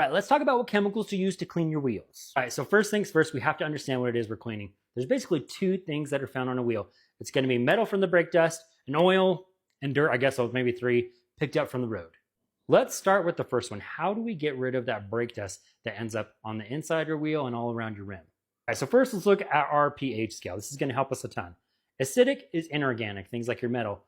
All right, let's talk about what chemicals to use to clean your wheels. All right, so first things first, we have to understand what it is we're cleaning. There's basically two things that are found on a wheel. It's going to be metal from the brake dust, and oil, and dirt, I guess so maybe three, picked up from the road. Let's start with the first one. How do we get rid of that brake dust that ends up on the inside of your wheel and all around your rim? All right, so first let's look at our pH scale. This is going to help us a ton. Acidic is inorganic, things like your metal.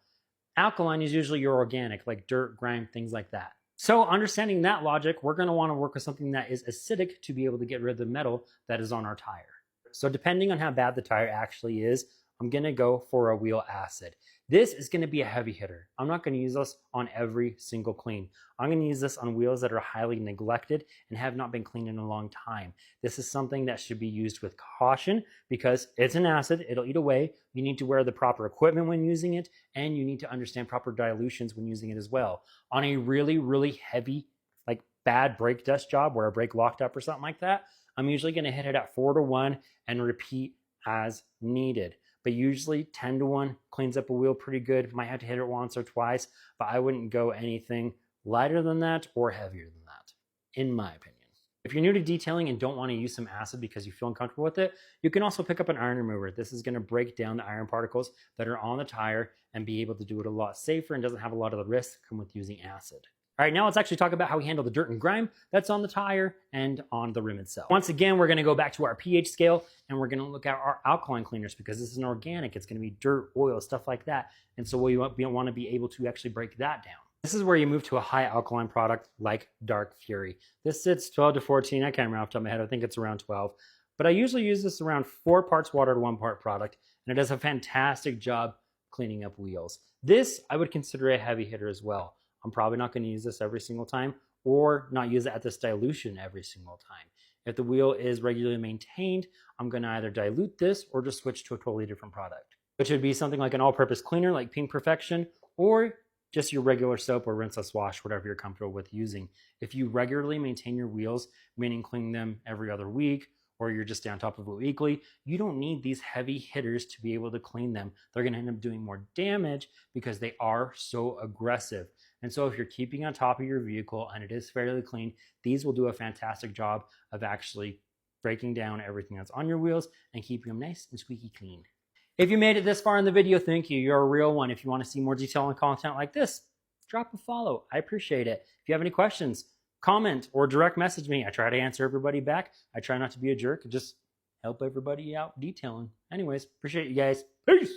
Alkaline is usually your organic, like dirt, grime, things like that. So understanding that logic, we're going to want to work with something that is acidic to be able to get rid of the metal that is on our tire. So depending on how bad the tire actually is, I'm going to go for a wheel acid. This is going to be a heavy hitter. I'm not going to use this on every single clean. I'm going to use this on wheels that are highly neglected and have not been cleaned in a long time. This is something that should be used with caution because it's an acid. It'll eat away. You need to wear the proper equipment when using it, and you need to understand proper dilutions when using it as well. On a really, really heavy, like bad brake dust job where a brake locked up or something like that, I'm usually going to hit it at 4-to-1 and repeat as needed. But usually 10-to-1 cleans up a wheel pretty good. Might have to hit it once or twice, but I wouldn't go anything lighter than that or heavier than that, in my opinion. If you're new to detailing and don't want to use some acid because you feel uncomfortable with it, you can also pick up an iron remover. This is going to break down the iron particles that are on the tire and be able to do it a lot safer and doesn't have a lot of the risks that come with using acid. All right, now let's actually talk about how we handle the dirt and grime that's on the tire and on the rim itself. Once again, we're gonna go back to our pH scale and we're gonna look at our alkaline cleaners because this is an organic. It's gonna be dirt, oil, stuff like that. And so we wanna be able to actually break that down. This is where you move to a high alkaline product like Dark Fury. This sits 12 to 14, I can't remember off the top of my head, I think it's around 12. But I usually use this around 4 parts water to 1 part product, and it does a fantastic job cleaning up wheels. This, I would consider a heavy hitter as well. I'm probably not going to use this every single time or not use it at this dilution every single time. If the wheel is regularly maintained, I'm going to either dilute this or just switch to a totally different product, which would be something like an all-purpose cleaner like Pink Perfection or just your regular soap or rinseless wash, whatever you're comfortable with using. If you regularly maintain your wheels, meaning clean them every other week, or you're just on top of it weekly, you don't need these heavy hitters to be able to clean them. They're going to end up doing more damage because they are so aggressive. And so if you're keeping on top of your vehicle and it is fairly clean, these will do a fantastic job of actually breaking down everything that's on your wheels and keeping them nice and squeaky clean. If you made it this far in the video, thank you. You're a real one. If you want to see more detail and content like this, drop a follow. I appreciate it. If you have any questions, comment or direct message me. I try to answer everybody back. I try not to be a jerk. Just help everybody out detailing. Anyways, appreciate you guys. Peace.